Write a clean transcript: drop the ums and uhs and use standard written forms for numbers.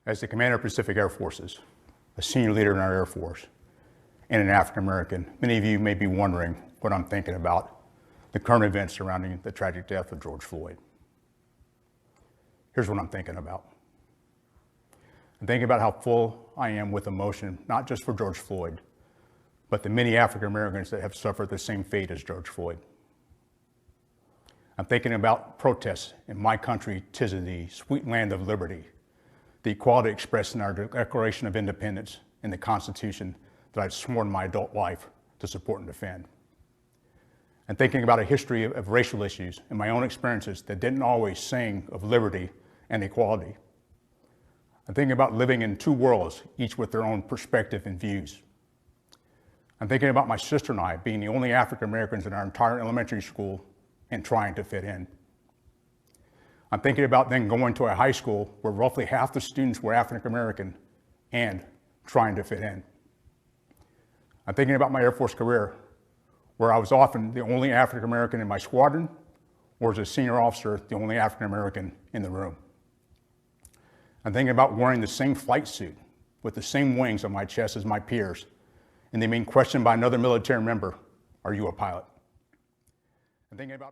As the commander of Pacific Air Forces, a senior leader in our Air Force, and an African American, many of you may be wondering what I'm thinking about the current events surrounding the tragic death of George Floyd. Here's what I'm thinking about. I'm thinking about how full I am with emotion, not just for George Floyd, but the many African Americans that have suffered the same fate as George Floyd. I'm thinking about protests in my country, 'tis of thee, sweet land of liberty, the equality expressed in our Declaration of Independence and the Constitution that I've sworn my adult life to support and defend. I'm thinking about a history of racial issues and my own experiences that didn't always sing of liberty and equality. I'm thinking about living in two worlds, each with their own perspective and views. I'm thinking about my sister and I being the only African Americans in our entire elementary school and trying to fit in. I'm thinking about then going to a high school where roughly half the students were African American and trying to fit in. I'm thinking about my Air Force career, where I was often the only African American in my squadron, or as a senior officer, the only African American in the room. I'm thinking about wearing the same flight suit with the same wings on my chest as my peers, and they being questioned by another military member, are you a pilot? I'm thinking about